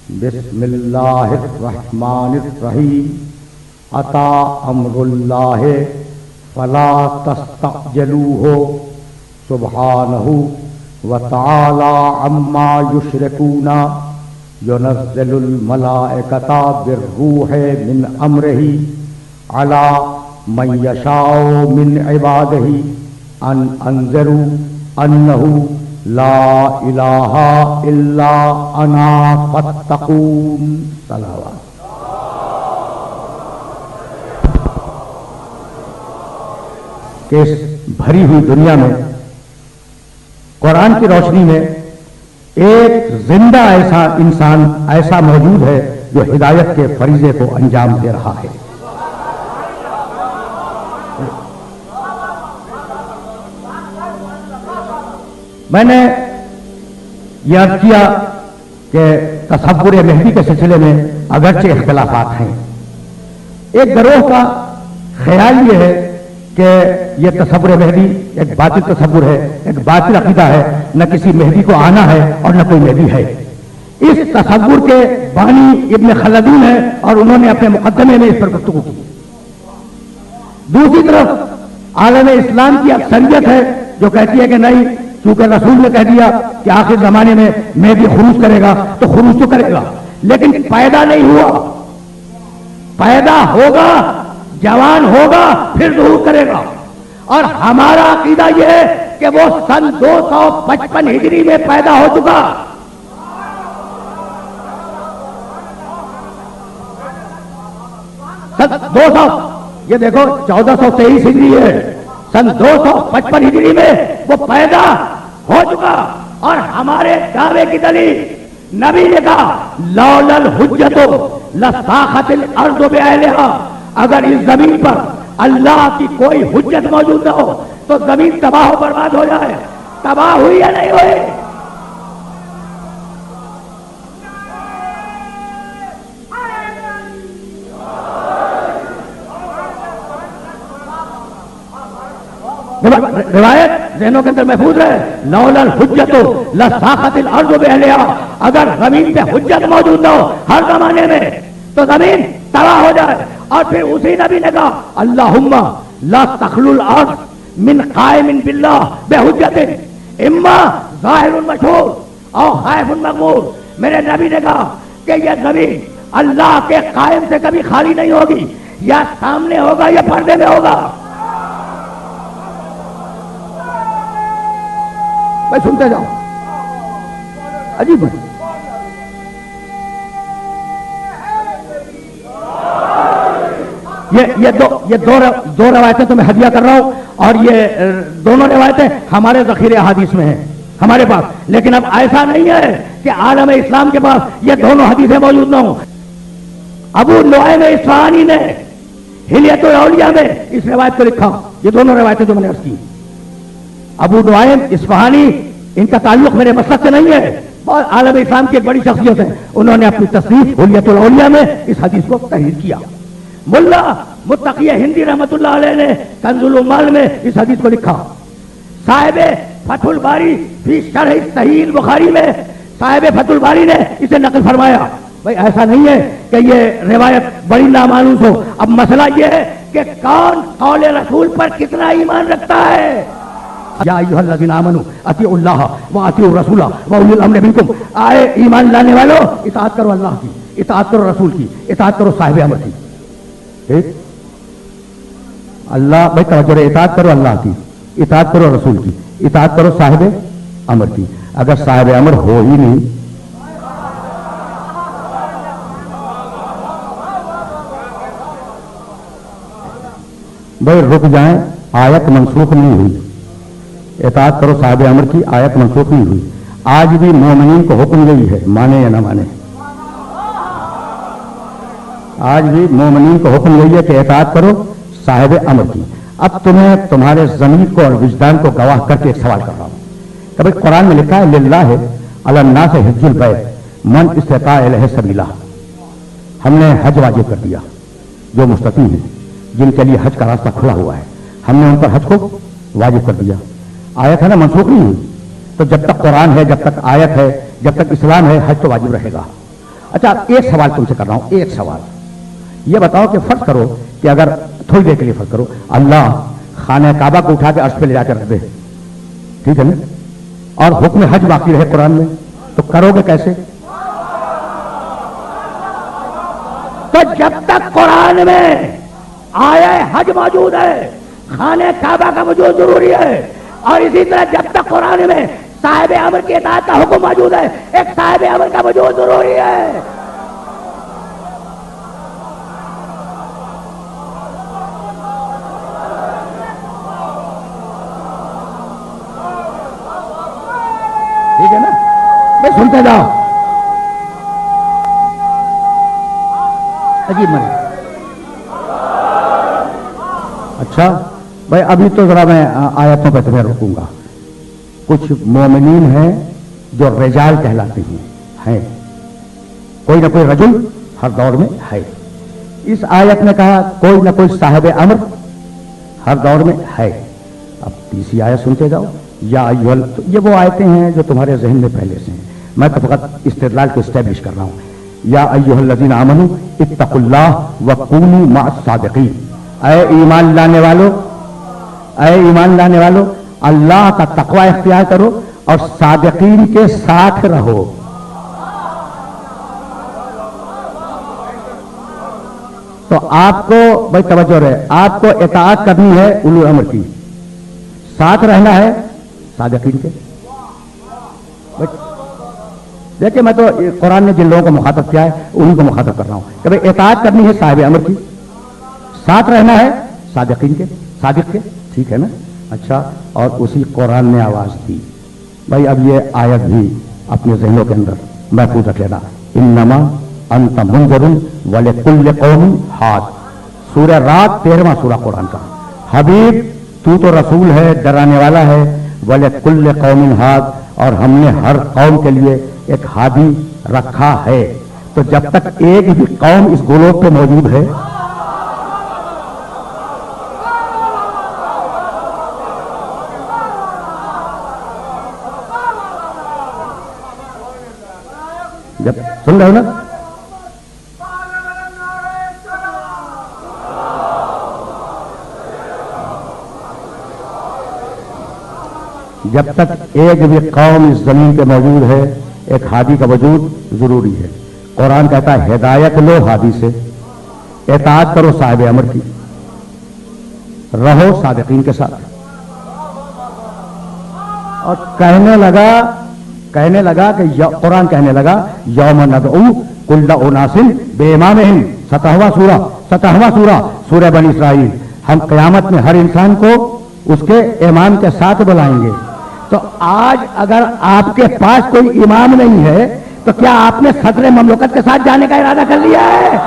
بسم اللہ الرحمن الرحیم اتا امر اللہ فلا تستعجلوہ سبحانہ وتعالی عما یشرکون ينزل الملائکۃ بالروح من امرہ علی من یشاء من عبادہ ان انذروا انہ لا الہ الا انا فاتقون. صلوات. کہ اس بھری ہوئی دنیا میں قرآن کی روشنی میں ایک زندہ ایسا انسان ایسا موجود ہے جو ہدایت کے فریضے کو انجام دے رہا ہے. میں نے یہ عرض کیا کہ تصور مہدی کے سلسلے میں اگرچہ اختلافات ہیں. ایک گروہ کا خیال یہ ہے کہ یہ تصور مہدی ایک باطل تصور ہے، ایک باطل عقیدہ ہے، نہ کسی مہدی کو آنا ہے اور نہ کوئی مہدی ہے. اس تصور کے بانی ابن خلدون ہے اور انہوں نے اپنے مقدمے میں اس پر گفتگو کی. دوسری طرف عالم اسلام کی اکثریت ہے جو کہتی ہے کہ نہیں، چونکہ رسول نے کہہ دیا کہ آخر زمانے میں مہدی خروج کرے گا تو خروج تو کرے گا، لیکن پیدا نہیں ہوا. پیدا ہوگا، جوان ہوگا، پھر ظہور کرے گا. اور ہمارا عقیدہ یہ ہے کہ وہ سن 255 ہجری میں پیدا ہو چکا. سن 200 یہ دیکھو 1423 ہجری ہے، سن 255 ہجری میں وہ پیدا ہو چکا. اور ہمارے دعوے کی دلیل نبی نے کہا لولا الحجۃ لساخت الارض باہلھا، اگر اس زمین پر اللہ کی کوئی حجت موجود نہ ہو تو زمین تباہ و برباد ہو جائے. تباہ ہوئی یا نہیں ہوئی؟ روایت ذہنوں کے اندر محفوظ ہے، لولا الحجۃ لساخت الارض باہلھا، اگر زمین پہ حجت موجود نہ ہو ہر زمانے میں تو زمین تباہ ہو جائے. اور پھر اسی نبی نے کہا اللہم لا تخلو الارض من قائم باللہ بحجت اما ظاہر مشہور او خائف مغمور. میرے نبی نے کہا کہ یہ زمین اللہ کے قائم سے کبھی خالی نہیں ہوگی، یا سامنے ہوگا یا پردے میں ہوگا. بھائی سنتے جاؤ، عجیب ہے. یہ دو روایتیں تو میں ہدیہ کر رہا ہوں، اور یہ دونوں روایتیں ہمارے ذخیرے احادیث میں ہیں ہمارے پاس. لیکن اب ایسا نہیں ہے کہ عالم اسلام کے پاس یہ دونوں حدیثیں موجود نہ ہوں. ابو نعیم اصفہانی نے حلیۃ الاولیاء میں اس روایت کو لکھا. یہ دونوں روایتیں جو میں نے عرض کی، ابو نعیم اصفہانی، ان کا تعلق میرے مسلک سے نہیں ہے، اور عالم اسلام کی ایک بڑی شخصیت ہے. انہوں نے اپنی تصنیف حلیۃ الاولیاء میں اس حدیث کو تحریر کیا. ملا متقی ہندی رحمت اللہ علیہ نے کنز العمال میں اس حدیث کو لکھا. صاحب فتح الباری فی شرح صحیح البخاری میں صاحب فتح الباری نے اسے نقل فرمایا. بھائی ایسا نہیں ہے کہ یہ روایت بڑی نامانوس ہو. اب مسئلہ یہ ہے کہ کون قول رسول پر کتنا ایمان رکھتا ہے. یا ایھا الذین آمنوا اطیعوا اللہ واطیعوا الرسول واولی الامر منکم. آئے ایمان لانے والو، اطاعت کرو اللہ کی، اطاعت کرو رسول کی، اطاعت کرو صاحب امر کی. ٹھیک؟ اللہ بھائی توجہ رہے، اطاعت کرو اللہ کی، اطاعت کرو رسول کی، اطاعت کرو صاحب امر کی. اگر صاحب امر ہو ہی نہیں بھائی رک جائیں، آیت منسوخ نہیں ہوئی. اطاعت کرو صاحب امر کی آیت منسوخ نہیں ہوئی. آج بھی مومنین کو حکم یہی ہے، مانے یا نہ مانے. آج بھی مومنین کو حکم یہی ہے کہ اطاعت کرو صاحب امر کی. اب تمہیں تمہارے ضمیر کو اور وجدان کو گواہ کر کے ایک سوال کر رہا ہوں کہ بھائی قرآن میں لکھا ہے للہ علی الناس حج البیت من استطاع الیہ سبیلا. ہم نے حج واجب کر دیا. جو مستطیع ہیں، جن کے لیے حج کا راستہ کھلا ہوا ہے، ہم نے ان پر حج کو واجب کر دیا. آیت ہے نا، منسوخ نہیں ہوئی. تو جب تک قرآن ہے، جب تک آیت ہے، جب تک اسلام ہے، حج تو واجب رہے گا. اچھا ایک سوال تم سے کر رہا ہوں، ایک سوال یہ بتاؤ کہ فرض کرو کہ اگر تھوڑی دیر کے لیے فرض کرو اللہ خانہ کعبہ کو اٹھا کے عرش پہ لے جا کر رکھ دے، ٹھیک ہے نا، اور حکم حج باقی رہے قرآن میں، تو کرو گے کیسے؟ تو جب تک قرآن میں آیا حج موجود ہے خانہ کعبہ کا وجود ضروری ہے، اور اسی طرح جب تک قرآن میں صاحب امر کی اطاعت کا حکم موجود ہے ایک صاحب امر کا وجود ضروری ہے۔ ٹھیک ہے نا، بس سنتے جاؤ۔ عجیب من، اچھا بھائی ابھی تو ذرا میں آیتوں پہ تمہیں روکوں گا۔ کچھ مومنین ہیں جو رجال کہلاتے ہیں، کوئی نہ کوئی رجل ہر دور میں ہے۔ اس آیت نے کہا کوئی نہ کوئی صاحب امر ہر دور میں ہے۔ اب تیسری آیت سنتے جاؤ، یا ایھل، یہ وہ آیتیں ہیں جو تمہارے ذہن میں پہلے سے ہیں، میں تو فقط استدلال کو اسٹیبلش کر رہا ہوں۔ یا ایھا الذین آمنوا اتقوا اللہ وکونوا مع الصادقین، اے ایمان لانے والو، اے ایمان لانے والو اللہ کا تقوی اختیار کرو اور صادقین کے ساتھ رہو۔ تو آپ کو بھائی توجہ رہے، آپ کو اطاعت کرنی ہے اولو الامر کی، ساتھ رہنا ہے صادقین کے۔ دیکھیں میں تو قرآن نے جن لوگوں کو مخاطب کیا ہے انہیں کو مخاطب کر رہا ہوں کہ بھائی اطاعت کرنی ہے صاحب امر کی، ساتھ رہنا ہے صادقین کے، صادق کے، ٹھیک ہے نا۔ اچھا، اور اسی قرآن نے آواز دی، بھائی اب یہ آیت بھی اپنے ذہنوں کے اندر محفوظ رکھ لینا، انما انت منذر ولکل قوم ہاد، سورہ رات 13واں سورہ قرآن کا۔ حبیب تو تو رسول ہے، ڈرانے والا ہے، ولکل قوم ہاد، اور ہم نے ہر قوم کے لیے ایک ہادی رکھا ہے۔ تو جب تک ایک بھی قوم اس گلوب پہ موجود ہے، جب سن رہے ہو نا، جب تک ایک بھی قوم اس زمین پہ موجود ہے ایک ہادی کا وجود ضروری ہے۔ قرآن کہتا ہے ہدایت لو ہادی سے، اطاعت کرو صاحب امر کی، رہو صادقین کے ساتھ۔ اور کہنے لگا کہ قرآن کہنے لگا یوم ندعو کل اناس بامامہم، 17واں سورہ سورہ بنی اسرائیل، ہم قیامت میں ہر انسان کو اس کے امام کے ساتھ بلائیں گے۔ تو آج اگر آپ کے پاس کوئی امام نہیں ہے تو کیا آپ نے صدر مملکت کے ساتھ جانے کا ارادہ کر لیا ہے؟